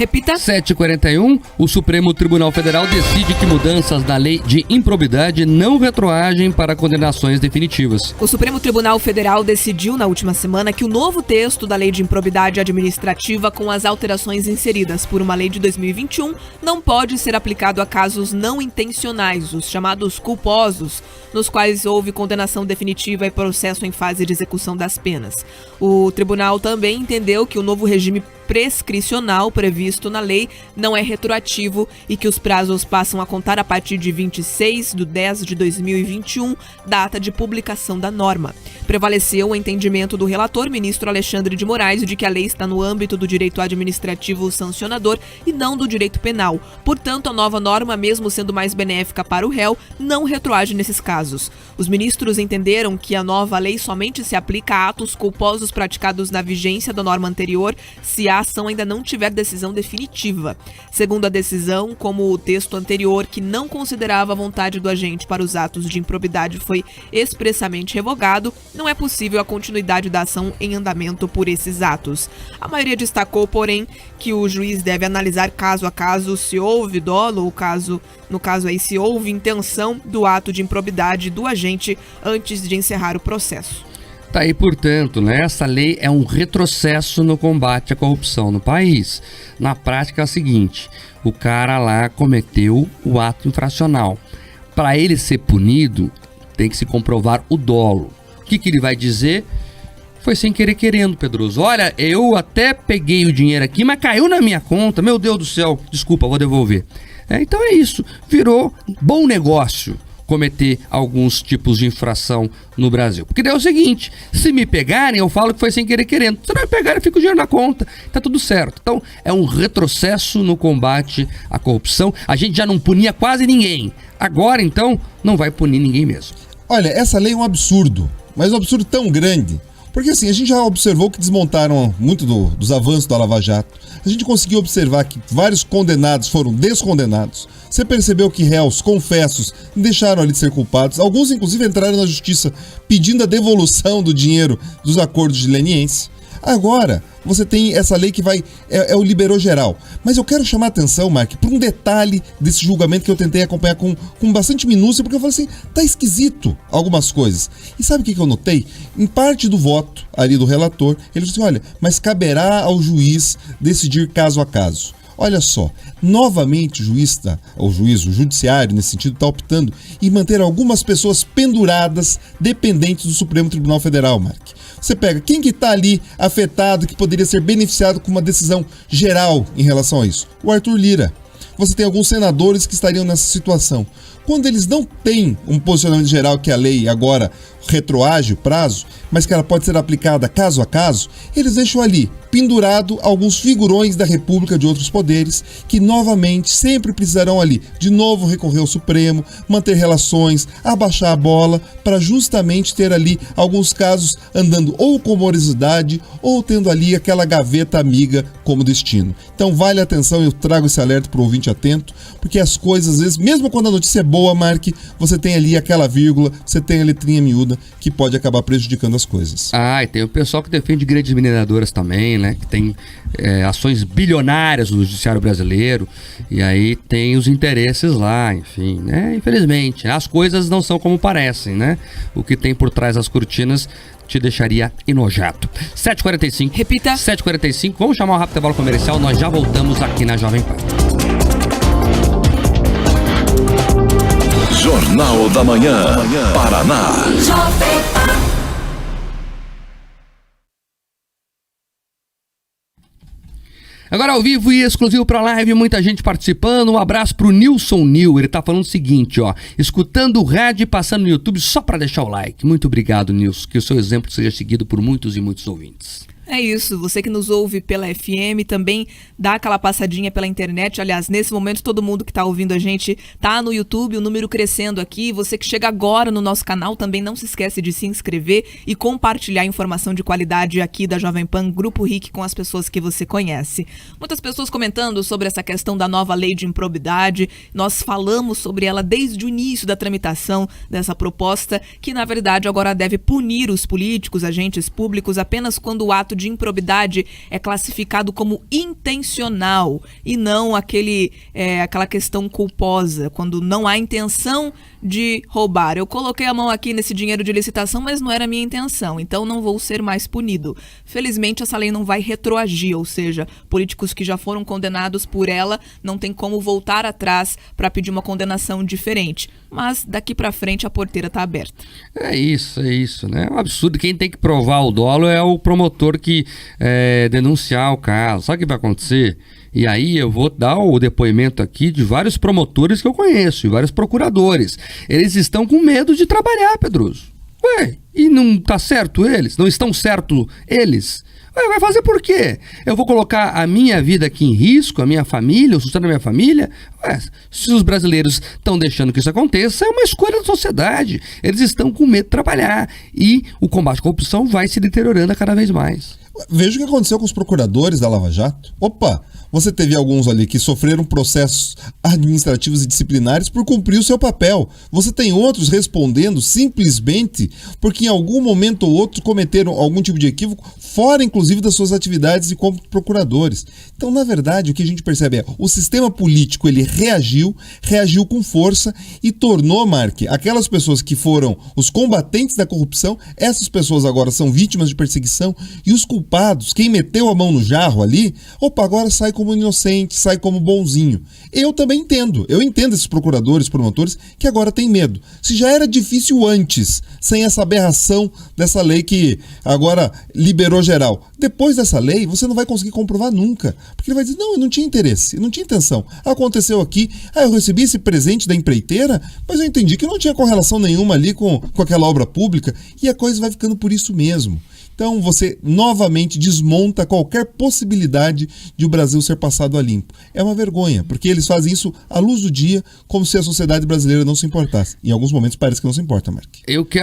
Repita. 7h41, o Supremo Tribunal Federal decide que mudanças na lei de improbidade não retroagem para condenações definitivas. O Supremo Tribunal Federal decidiu na última semana que o novo texto da lei de improbidade administrativa, com as alterações inseridas por uma lei de 2021, não pode ser aplicado a casos não intencionais, os chamados culposos, nos quais houve condenação definitiva e processo em fase de execução das penas. O tribunal também entendeu que o novo regime prescricional previsto na lei não é retroativo e que os prazos passam a contar a partir de 26/10/2021, data de publicação da norma. Prevaleceu o entendimento do relator, ministro Alexandre de Moraes, de que a lei está no âmbito do direito administrativo sancionador e não do direito penal. Portanto, a nova norma, mesmo sendo mais benéfica para o réu, não retroage nesses casos. Os ministros entenderam que a nova lei somente se aplica a atos culposos praticados na vigência da norma anterior, se a ação ainda não tiver decisão definitiva. Segundo a decisão, como o texto anterior, que não considerava a vontade do agente para os atos de improbidade, foi expressamente revogado, não é possível a continuidade da ação em andamento por esses atos. A maioria destacou, porém, que o juiz deve analisar caso a caso se houve dolo ou no caso aí, se houve intenção do ato de improbidade do agente antes de encerrar o processo. Tá aí, portanto, né? Essa lei é um retrocesso no combate à corrupção no país. Na prática é o seguinte, o cara lá cometeu o ato infracional. Para ele ser punido, tem que se comprovar o dolo. O que ele vai dizer? Foi sem querer querendo, Pedroso. Olha, eu até peguei o dinheiro aqui, mas caiu na minha conta. Meu Deus do céu, desculpa, vou devolver. Então é isso, virou bom negócio cometer alguns tipos de infração no Brasil. Porque daí é o seguinte, se me pegarem, eu falo que foi sem querer querendo. Se não me pegarem, fica o dinheiro na conta. Tá tudo certo. Então, é um retrocesso no combate à corrupção. A gente já não punia quase ninguém. Agora, então, não vai punir ninguém mesmo. Olha, essa lei é um absurdo, mas um absurdo tão grande. Porque assim, a gente já observou que desmontaram muito dos avanços da Lava Jato. A gente conseguiu observar que vários condenados foram descondenados. Você percebeu que réus confessos deixaram ali de ser culpados. Alguns, inclusive, entraram na justiça pedindo a devolução do dinheiro dos acordos de leniência. Agora, você tem essa lei que é o liberou geral. Mas eu quero chamar a atenção, Mark, para um detalhe desse julgamento que eu tentei acompanhar com bastante minúcia, porque eu falei assim, tá esquisito algumas coisas. E sabe o que eu notei? Em parte do voto ali do relator, ele disse, olha, mas caberá ao juiz decidir caso a caso. Olha só, novamente o judiciário, nesse sentido, está optando em manter algumas pessoas penduradas, dependentes do Supremo Tribunal Federal, Mark. Você pega quem que está ali afetado, que poderia ser beneficiado com uma decisão geral em relação a isso? O Arthur Lira. Você tem alguns senadores que estariam nessa situação. Quando eles não têm um posicionamento geral que a lei agora retroage o prazo, mas que ela pode ser aplicada caso a caso, eles deixam ali pendurado alguns figurões da República de outros poderes que novamente sempre precisarão ali de novo recorrer ao Supremo, manter relações, abaixar a bola para justamente ter ali alguns casos andando ou com morosidade ou tendo ali aquela gaveta amiga como destino. Então vale a atenção, eu trago esse alerta para o ouvinte atento, porque as coisas às vezes, mesmo quando a notícia é boa, Mark, você tem ali aquela vírgula, você tem a letrinha miúda que pode acabar prejudicando as coisas. E tem o pessoal que defende grandes mineradoras também, né? Que tem ações bilionárias no judiciário brasileiro, e aí tem os interesses lá, enfim, né? Infelizmente, as coisas não são como parecem, né? O que tem por trás das cortinas te deixaria enojado. 7h45. Repita. 7h45. Vamos chamar o rápido intervalo comercial, nós já voltamos aqui na Jovem Pan. Jornal da Manhã, Paraná. Agora ao vivo e exclusivo pra live, muita gente participando. Um abraço pro Nilson Nil, ele tá falando o seguinte, ó: escutando o rádio e passando no YouTube só pra deixar o like. Muito obrigado, Nilson, que o seu exemplo seja seguido por muitos e muitos ouvintes. É isso, você que nos ouve pela FM também dá aquela passadinha pela internet. Aliás, nesse momento todo mundo que está ouvindo a gente tá no YouTube, o número crescendo aqui. Você que chega agora no nosso canal também não se esquece de se inscrever e compartilhar informação de qualidade aqui da Jovem Pan, Grupo RIC, com as pessoas que você conhece. Muitas pessoas comentando sobre essa questão da nova lei de improbidade. Nós falamos sobre ela desde o início da tramitação dessa proposta, que na verdade agora deve punir os políticos, agentes públicos, apenas quando o ato de de improbidade é classificado como intencional e não aquela questão culposa, quando não há intenção de roubar. Eu coloquei a mão aqui nesse dinheiro de licitação, mas não era a minha intenção, então não vou ser mais punido. Felizmente, essa lei não vai retroagir, ou seja, políticos que já foram condenados por ela não tem como voltar atrás para pedir uma condenação diferente. Mas daqui para frente a porteira está aberta. É isso, né? É um absurdo. Quem tem que provar o dolo é o promotor que denunciar o caso. Sabe o que vai acontecer? E aí eu vou dar o depoimento aqui de vários promotores que eu conheço e vários procuradores. Eles estão com medo de trabalhar, Pedroso. Ué, e não tá certo eles? Não estão certo eles? Ué, vai fazer por quê? Eu vou colocar a minha vida aqui em risco, a minha família, o sustento da minha família? Ué, se os brasileiros estão deixando que isso aconteça, é uma escolha da sociedade. Eles estão com medo de trabalhar e o combate à corrupção vai se deteriorando cada vez mais. Veja o que aconteceu com os procuradores da Lava Jato. Opa, você teve alguns ali que sofreram processos administrativos e disciplinares por cumprir o seu papel. Você tem outros respondendo simplesmente porque em algum momento ou outro cometeram algum tipo de equívoco, fora inclusive das suas atividades como procuradores. Então, na verdade, o que a gente percebe é o sistema político, ele reagiu com força e tornou, Mark, aquelas pessoas que foram os combatentes da corrupção, essas pessoas agora são vítimas de perseguição e os culpados, quem meteu a mão no jarro ali, agora sai como inocente, sai como bonzinho. Eu também entendo, esses procuradores, promotores, que agora têm medo. Se já era difícil antes, sem essa aberração dessa lei que agora liberou geral, depois dessa lei, você não vai conseguir comprovar nunca, porque ele vai dizer, não, eu não tinha interesse, eu não tinha intenção. Aconteceu aqui, eu recebi esse presente da empreiteira, mas eu entendi que não tinha correlação nenhuma ali com aquela obra pública, e a coisa vai ficando por isso mesmo. Então você novamente desmonta qualquer possibilidade de o Brasil ser passado a limpo. É uma vergonha, porque eles fazem isso à luz do dia, como se a sociedade brasileira não se importasse. Em alguns momentos parece que não se importa, Mark.